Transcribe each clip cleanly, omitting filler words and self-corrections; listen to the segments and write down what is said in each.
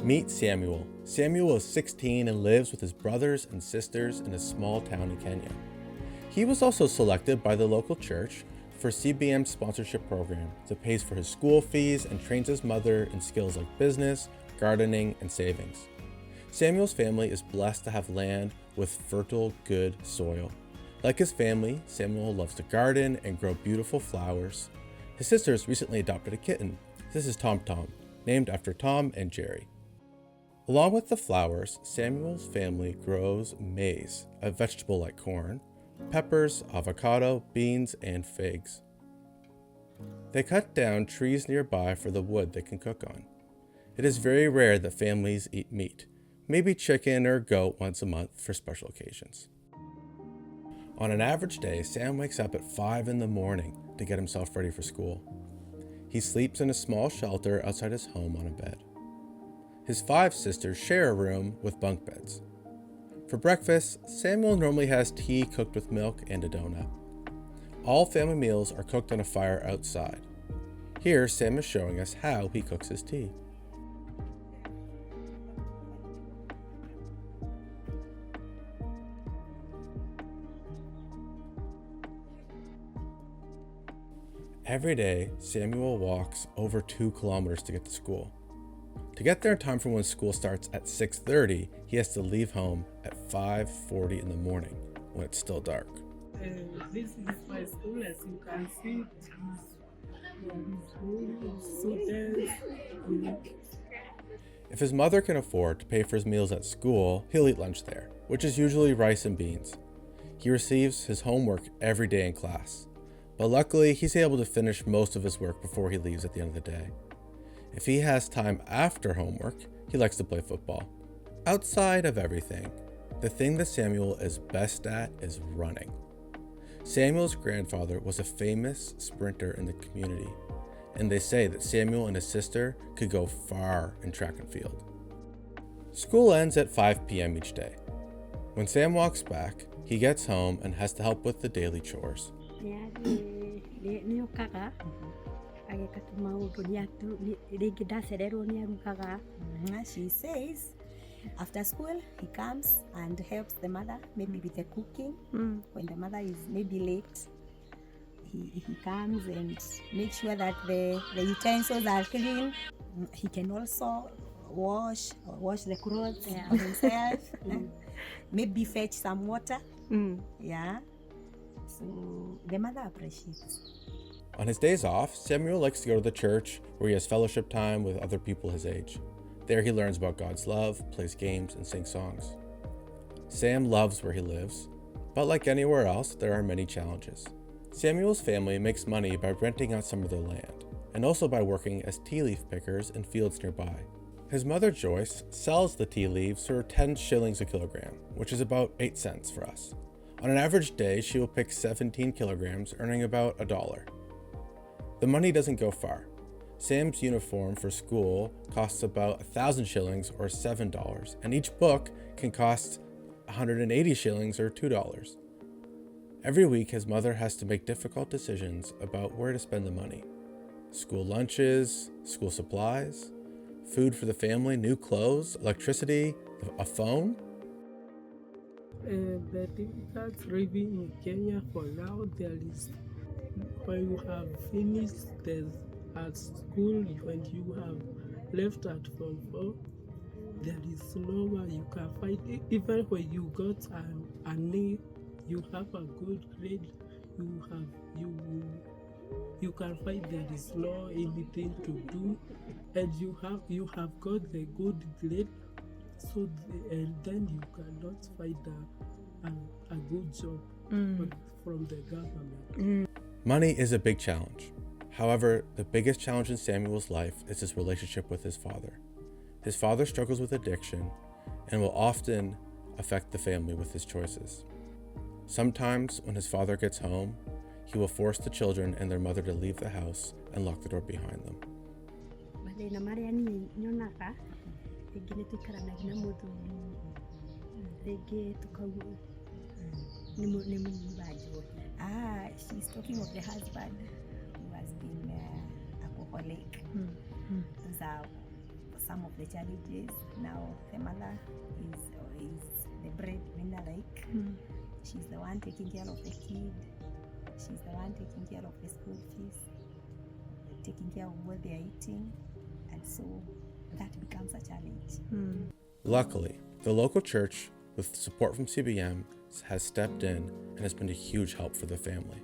Meet Samuel. Samuel is 16 and lives with his brothers and sisters in a small town in Kenya. He was also selected by the local church for CBM's sponsorship program that pays for his school fees and trains his mother in skills like business, gardening, and savings. Samuel's family is blessed to have land with fertile, good soil. Like his family, Samuel loves to garden and grow beautiful flowers. His sisters recently adopted a kitten. This is Tom Tom, named after Tom and Jerry. Along with the flowers, Samuel's family grows maize, a vegetable like corn, peppers, avocado, beans, and figs. They cut down trees nearby for the wood they can cook on. It is very rare that families eat meat, maybe chicken or goat once a month for special occasions. On an average day, Sam wakes up at 5 in the morning to get himself ready for school. He sleeps in a small shelter outside his home on a bed. His 5 sisters share a room with bunk beds. For breakfast, Samuel normally has tea cooked with milk and a donut. All family meals are cooked on a fire outside. Here, Sam is showing us how he cooks his tea. Every day, Samuel walks over 2 kilometers to get to school. To get there in time for when school starts at 6:30, he has to leave home at 5:40 in the morning when it's still dark. This is my school, as you can see. If his mother can afford to pay for his meals at school, he'll eat lunch there, which is usually rice and beans. He receives his homework every day in class, but luckily he's able to finish most of his work before he leaves at the end of the day. If he has time after homework, he likes to play football. Outside of everything, the thing that Samuel is best at is running. Samuel's grandfather was a famous sprinter in the community, and they say that Samuel and his sister could go far in track and field. School ends at 5 p.m. each day. When Sam walks back, he gets home and has to help with the daily chores. She says after school he comes and helps the mother maybe with the cooking. When the mother is maybe late, he comes and makes sure that the utensils are clean. He can also wash the clothes for himself. Maybe fetch some water. Yeah, so the mother appreciates. On his days off, Samuel likes to go to the church where he has fellowship time with other people his age. There he learns about God's love, plays games, and sings songs. Sam loves where he lives, but like anywhere else, there are many challenges. Samuel's family makes money by renting out some of their land, and also by working as tea leaf pickers in fields nearby. His mother Joyce sells the tea leaves for 10 shillings a kilogram, which is about 8 cents for us. On an average day, she will pick 17 kilograms, earning about $1. The money doesn't go far. Sam's uniform for school costs about 1,000 shillings or $7, and each book can cost 180 shillings or $2. Every week, his mother has to make difficult decisions about where to spend the money. School lunches, school supplies, food for the family, new clothes, electricity, a phone. The difficult living in Kenya for now, there is when you have finished at school, when you have left at Form 4, there is nowhere you can find. Even when you got an A, you have a good grade, you can find there is no anything to do, and you have got the good grade, so and then you cannot find a good job from the government. Money is a big challenge. However, the biggest challenge in Samuel's life is his relationship with his father. His father struggles with addiction and will often affect the family with his choices. Sometimes, when his father gets home, he will force the children and their mother to leave the house and lock the door behind them. She's talking of the husband who has been alcoholic. some of the challenges. Now the mother is the breadwinner, like she's the one taking care of the kid. She's the one taking care of the school fees, taking care of what they are eating, and so that becomes a challenge. Luckily, the local church, with support from CBM, has stepped in and has been a huge help for the family.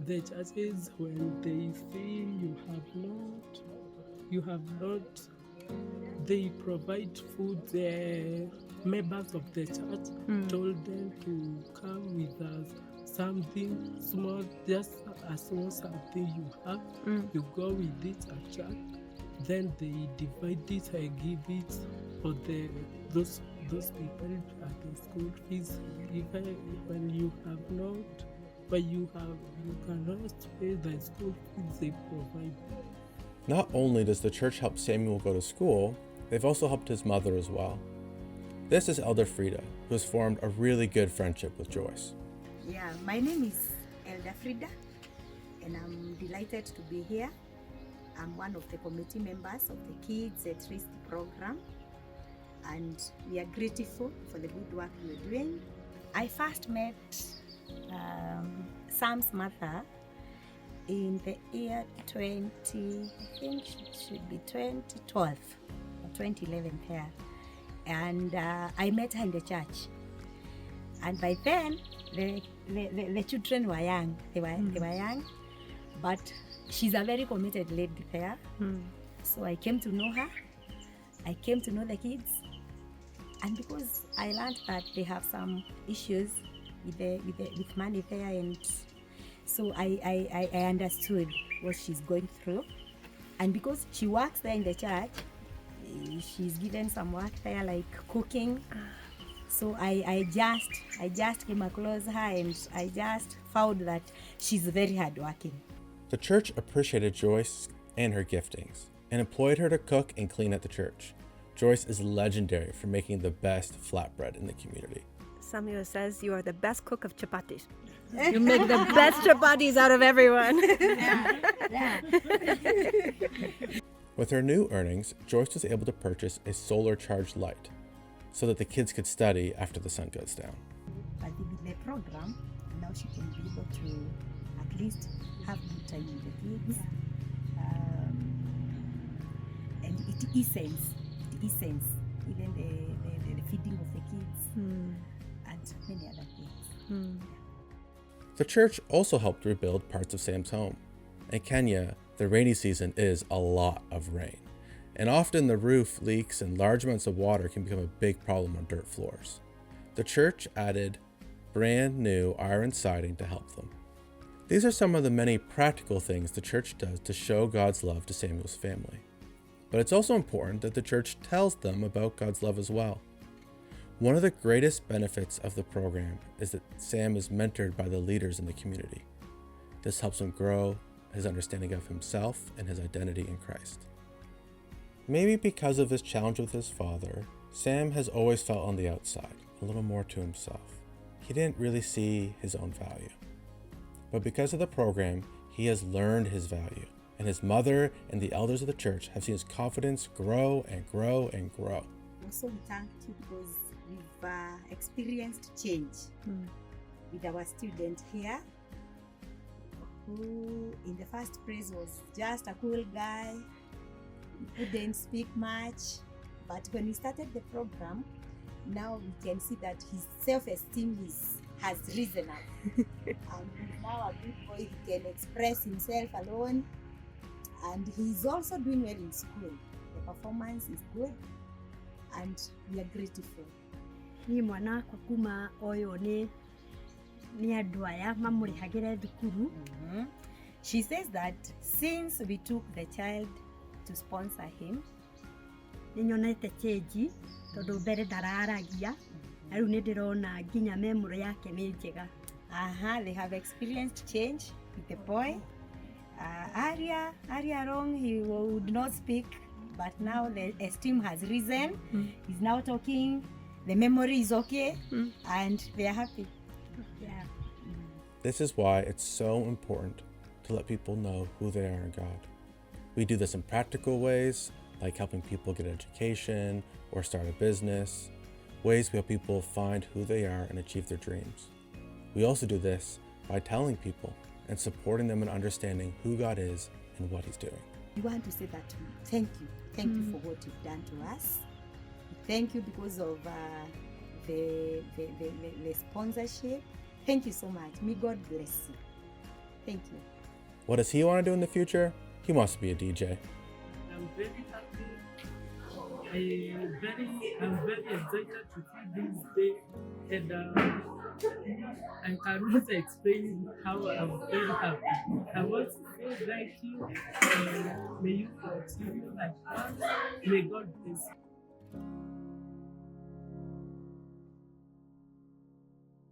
The churches, when they see you have not, they provide food. The members of the church told them to come with us. Something small, just a small something you have, you go with it at church. Then they divide it and give it for those people at the school fees. Even when you have not, but you cannot pay the school fees they provide. Not only does the church help Samuel go to school, they've also helped his mother as well. This is Elder Frida, who has formed a really good friendship with Joyce. Yeah, my name is Elder Frida, and I'm delighted to be here. I'm one of the committee members of the Kids at Risk program, and we are grateful for the good work you're doing. I first met Sam's mother in the year 2012 or 2011 there, and I met her in the church. And by then, the children were young. They were young, but she's a very committed lady there. So I came to know her. I came to know the kids, and because I learned that they have some issues with money there, and so I understood what she's going through. And because she works there in the church, she's given some work there like cooking. So I just came across her, and I just found that she's very hardworking. The church appreciated Joyce and her giftings and employed her to cook and clean at the church. Joyce is legendary for making the best flatbread in the community. Samuel says you are the best cook of chapatis. You make the best chapatis out of everyone. With her new earnings, Joyce was able to purchase a solar-charged light so that the kids could study after the sun goes down. But with the program, now she can be able to at least have good time with the kids. And it essence, even the feeding of the kids and many other things. The church also helped rebuild parts of Sam's home. In Kenya, the rainy season is a lot of rain, and often the roof leaks and large amounts of water can become a big problem on dirt floors. The church added brand new iron siding to help them. These are some of the many practical things the church does to show God's love to Samuel's family. But it's also important that the church tells them about God's love as well. One of the greatest benefits of the program is that Sam is mentored by the leaders in the community. This helps him grow his understanding of himself and his identity in Christ. Maybe because of his challenge with his father, Sam has always felt on the outside, a little more to himself. He didn't really see his own value. But because of the program, he has learned his value, and his mother and the elders of the church have seen his confidence grow and grow and grow. Also, we thank you because we've experienced change with our student here, who in the first place was just a cool guy. He couldn't speak much, but when we started the program, now we can see that his self-esteem has risen up. And he's now a good boy. He can express himself alone, and he's also doing well in school. The performance is good, and we are grateful. Ni mwana kwa kuma oyo ni andu aya mamurihagire thukuru. She says that since we took the child to sponsor him, ninyonete change tondu mbere ndararagia na riu nindirona nginya memory yake ni njega. They have experienced change with the boy. Earlier on he would not speak, but now the esteem has risen. He's now talking. The memory is okay, and they are happy. Yeah. This is why it's so important to let people know who they are in God. We do this in practical ways, like helping people get education or start a business, ways we help people find who they are and achieve their dreams. We also do this by telling people and supporting them in understanding who God is and what He's doing. We want to say that thank you. Thank you for what you've done to us. Thank you because of the sponsorship. Thank you so much. May God bless you. Thank you. What does he want to do in the future? He wants to be a DJ. I'm very happy. I'm very excited to see this day, and I cannot explain how I'm very happy. I want to say thank you, and may you continue like that. May God bless you.